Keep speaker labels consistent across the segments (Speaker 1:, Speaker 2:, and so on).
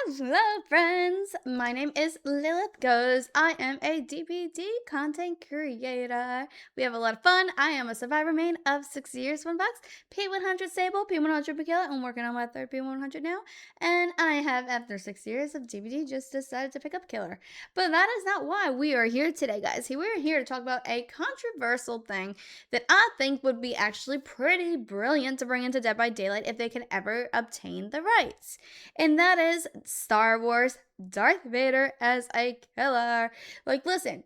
Speaker 1: Hello, friends. My name is Lilith Goes. I am a DbD content creator. We have a lot of fun. I am a survivor main of 6 years, 1 bucks, P100 stable, P100 per kill. I'm working on my third P100 now. And I have, after 6 years of DbD, just decided to pick up killer. But that is not why we are here today, guys. We are here to talk about a controversial thing that I think would be actually pretty brilliant to bring into Dead by Daylight if they can ever obtain the rights. And that is Star Wars Darth Vader as a killer. Like, listen,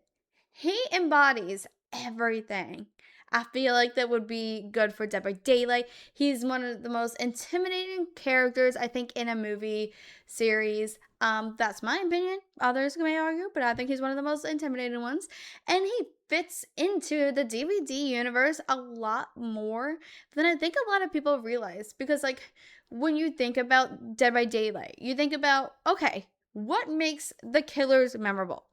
Speaker 1: he embodies everything. I feel like that would be good for Dead by Daylight. He's one of the most intimidating characters, I think, in a movie series. That's my opinion. Others may argue, but I think he's one of the most intimidating ones. And he fits into the DbD universe a lot more than I think a lot of people realize. Because, like, when you think about Dead by Daylight, you think about, okay, what makes the killers memorable?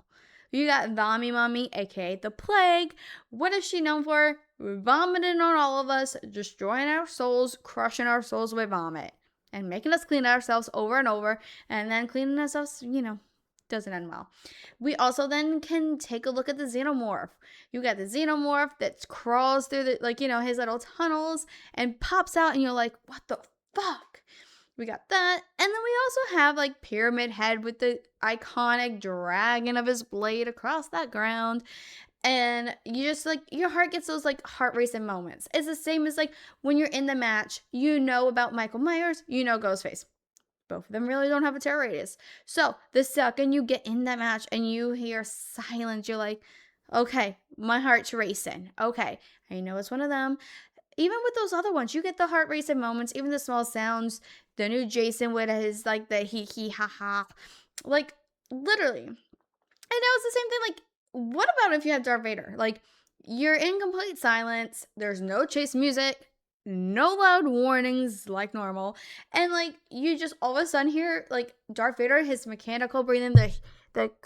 Speaker 1: You got Vommy Mummy, aka the Plague. What is she known for? Vomiting on all of us, destroying our souls, crushing our souls with vomit, and making us clean ourselves over and over, and then cleaning ourselves, doesn't end well. We also then can take a look at the Xenomorph. You got the Xenomorph that crawls through his little tunnels and pops out, and you're like, what the fuck? We got that. And then we also have like Pyramid Head with the iconic dragging of his blade across that ground. And you just like, your heart gets those like heart racing moments. It's the same as like when you're in the match, you know about Michael Myers, you know Ghostface. Both of them really don't have a terror radius. So the second you get in that match and you hear silence, you're like, okay, my heart's racing. Okay, I know it's one of them. Even with those other ones, you get the heart racing moments, even the small sounds. The new Jason with his like the he ha ha, like literally. And now it's the same thing. Like, what about if you had Darth Vader? Like, you're in complete silence. There's no chase music, no loud warnings like normal, and like you just all of a sudden hear like Darth Vader, his mechanical breathing, the like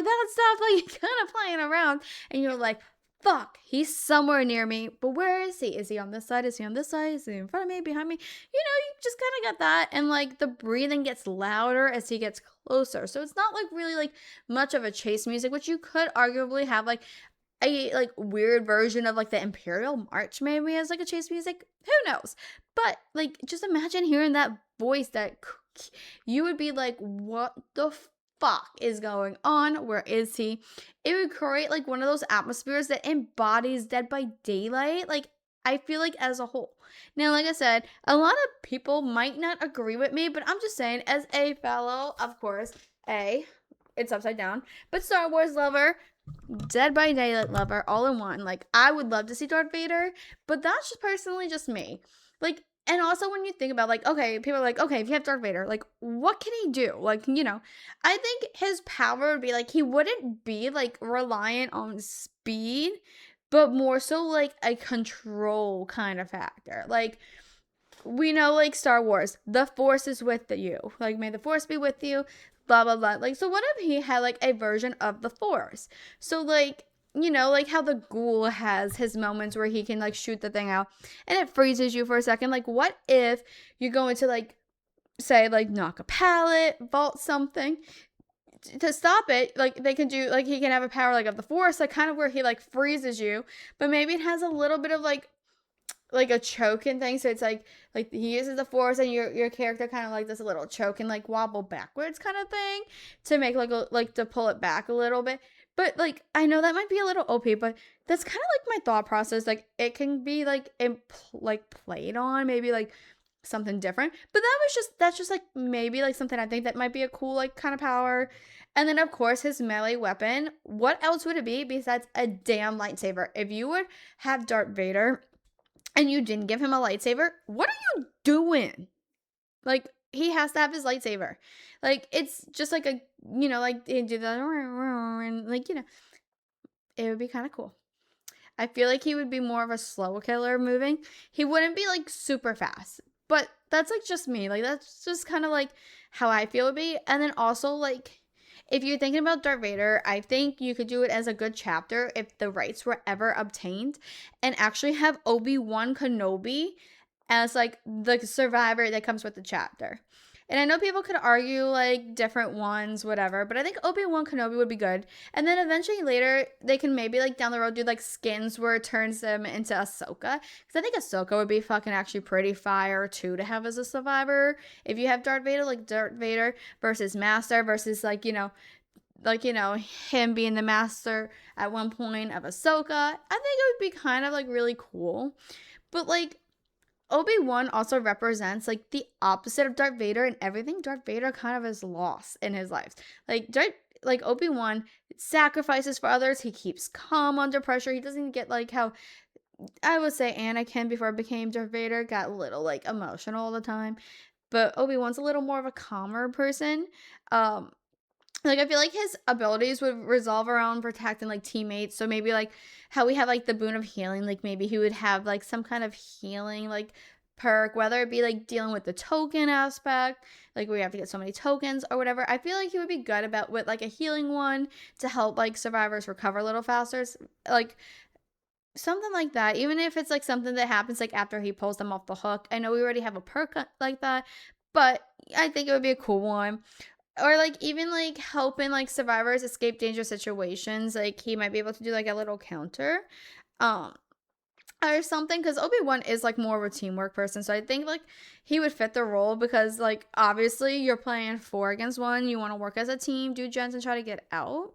Speaker 1: that stuff, like kind of playing around, and you're like, fuck, he's somewhere near me, but where is he? Is he on this side? Is he on this side? Is he in front of me, behind me? You just kind of get that, and like the breathing gets louder as he gets closer. So it's not like really like much of a chase music, which you could arguably have like a like weird version of like the Imperial March maybe as like a chase music. Who knows? But like just imagine hearing that voice that you would be like, what the fuck is going on? Where is he? It would create like one of those atmospheres that embodies Dead by Daylight. Like, I feel like as a whole. Now, like I said, a lot of people might not agree with me, but I'm just saying, as a fellow, of course, it's upside down, but Star Wars lover, Dead by Daylight lover, all in one. Like, I would love to see Darth Vader, but that's just personally just me. Like, and also when you think about like, okay, people are like, okay, if you have Darth Vader, like, what can he do? Like, I think his power would be like he wouldn't be like reliant on speed, but more so like a control kind of factor. Like, we know like Star Wars, the Force is with you. Like, may the Force be with you, blah blah blah. Like, so what if he had like a version of the Force? So like, like how the ghoul has his moments where he can like shoot the thing out and it freezes you for a second. Like, what if you go into like, say, like knock a pallet, vault something to stop it? Like, they can do like, he can have a power like of the Force, like kind of where he like freezes you, but maybe it has a little bit of like a choking thing, so it's like he uses the Force and your character kind of like does a little choke and like wobble backwards kind of thing to make like to pull it back a little bit. But like, I know that might be a little OP, but that's kind of like my thought process. Like, it can be like played on maybe like something different, but that's just like maybe like something I think that might be a cool like kind of power. And then of course his melee weapon, what else would it be besides a damn lightsaber? If you would have Darth Vader and you didn't give him a lightsaber, what are you doing? Like, he has to have his lightsaber. Like, it's just like a, like, they do the, and like, it would be kind of cool. I feel like he would be more of a slow killer moving. He wouldn't be like super fast, but that's like just me. Like, that's just kind of like how I feel it would be. And then also like, if you're thinking about Darth Vader, I think you could do it as a good chapter if the rights were ever obtained and actually have Obi-Wan Kenobi as like the survivor that comes with the chapter. And I know people could argue like different ones, whatever, but I think Obi-Wan Kenobi would be good. And then eventually later they can maybe like down the road do like skins where it turns them into Ahsoka. Because I think Ahsoka would be fucking actually pretty fire too to have as a survivor. If you have Darth Vader, like Darth Vader versus Master versus like, him being the master at one point of Ahsoka, I think it would be kind of like really cool. But like Obi-Wan also represents like the opposite of Darth Vader and everything Darth Vader kind of has lost in his life. Like Obi-Wan sacrifices for others. He keeps calm under pressure. He doesn't get like how I would say Anakin before it became Darth Vader got a little like emotional all the time. But Obi-Wan's a little more of a calmer person. Like I feel like his abilities would resolve around protecting like teammates. So maybe like how we have like the boon of healing, like maybe he would have like some kind of healing like perk, whether it be like dealing with the token aspect, like we have to get so many tokens or whatever. I feel like he would be good about with like a healing one to help like survivors recover a little faster. Like something like that, even if it's like something that happens like after he pulls them off the hook. I know we already have a perk like that, but I think it would be a cool one. Or like even like helping like survivors escape dangerous situations, like he might be able to do like a little counter um or something, because Obi-Wan is like more of a teamwork person, so I think like he would fit the role, because like obviously you're playing 4 against 1, you want to work as a team, do gens and try to get out.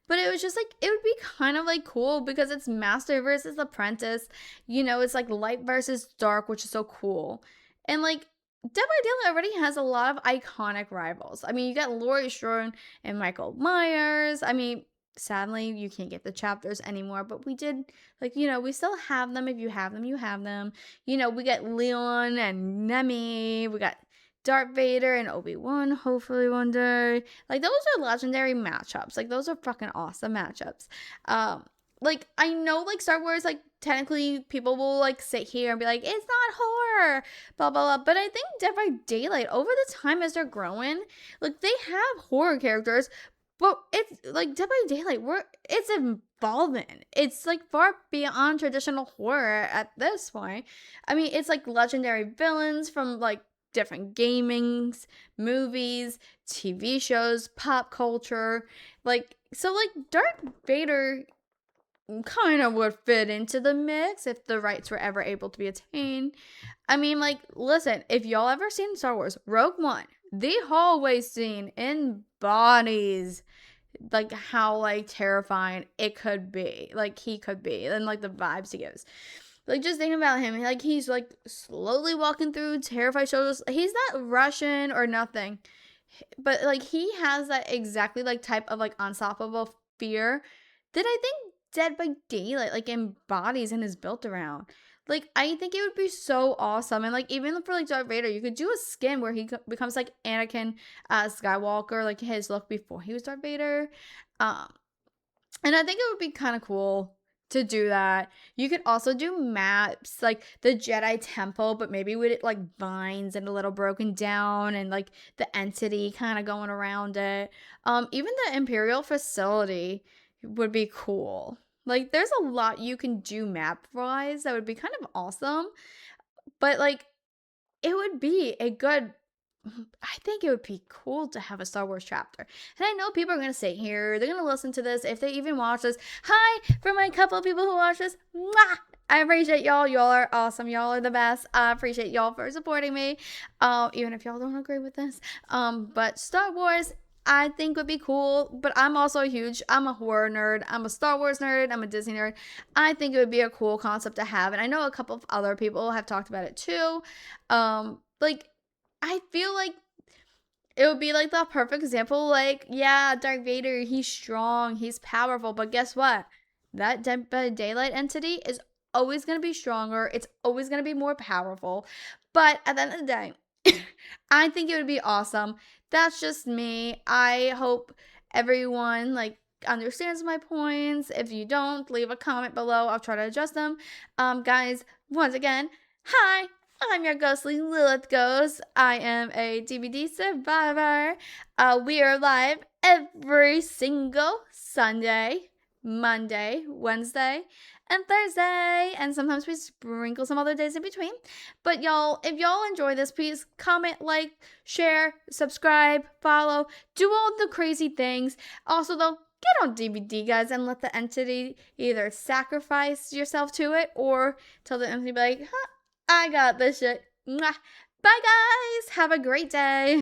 Speaker 1: But it was just like, it would be kind of like cool because it's master versus apprentice. It's like light versus dark, which is so cool. And like, Dead by Daylight already has a lot of iconic rivals. I mean, you got Laurie Strode and Michael Myers. I mean, sadly, you can't get the chapters anymore, but we did, like, we still have them. If you have them, you have them. We got Leon and Nemi. We got Darth Vader and Obi-Wan, hopefully one day. Like, those are legendary matchups. Like, those are fucking awesome matchups. Like, I know, like, Star Wars, like, technically people will, like, sit here and be like, it's not horror, blah, blah, blah. But I think Dead by Daylight, over the time as they're growing, like, they have horror characters, but it's, like, Dead by Daylight, it's evolving. It's, like, far beyond traditional horror at this point. I mean, it's, like, legendary villains from, like, different gamings, movies, TV shows, pop culture. Like, so, like, Darth Vader kind of would fit into the mix if the rights were ever able to be attained. I mean, like, listen, if y'all ever seen Star Wars Rogue One, the hallway scene embodies like how like terrifying it could be, like he could be, and like the vibes he gives. Like, just thinking about him, like, he's, like, slowly walking through terrified shoulders. He's not Russian or nothing. But, like, he has that exactly, like, type of, like, unstoppable fear that I think Dead by Daylight, like, embodies and is built around. Like, I think it would be so awesome. And, like, even for, like, Darth Vader, you could do a skin where he becomes, like, Anakin Skywalker, like, his look before he was Darth Vader. And I think it would be kind of cool to do that. You could also do maps like the Jedi Temple, but maybe with it like vines and a little broken down, and like the entity kind of going around it. Even the Imperial facility would be cool. Like, there's a lot you can do map wise that would be kind of awesome. But like, it would be a good, I think it would be cool to have a Star Wars chapter. And I know people are going to sit here, they're going to listen to this, if they even watch this. Hi, for my couple of people who watch this. Mwah! I appreciate y'all. Y'all are awesome. Y'all are the best. I appreciate y'all for supporting me. Even if y'all don't agree with this. But Star Wars, I think would be cool. But I'm also I'm a horror nerd. I'm a Star Wars nerd. I'm a Disney nerd. I think it would be a cool concept to have. And I know a couple of other people have talked about it too. Like, I feel like it would be like the perfect example. Like, yeah, Darth Vader, he's strong, he's powerful, but guess what? That Dead by Daylight entity is always going to be stronger. It's always going to be more powerful. But at the end of the day, I think it would be awesome. That's just me. I hope everyone like understands my points. If you don't, leave a comment below. I'll try to adjust them. Guys, once again, hi. I'm your ghostly Lilith Ghost. I am a DbD survivor. We are live every single Sunday, Monday, Wednesday, and Thursday. And sometimes we sprinkle some other days in between. But y'all, if y'all enjoy this, please comment, like, share, subscribe, follow, do all the crazy things. Also, though, get on DbD, guys, and let the entity either sacrifice yourself to it or tell the entity, be like, huh, I got this shit. Mwah. Bye, guys. Have a great day.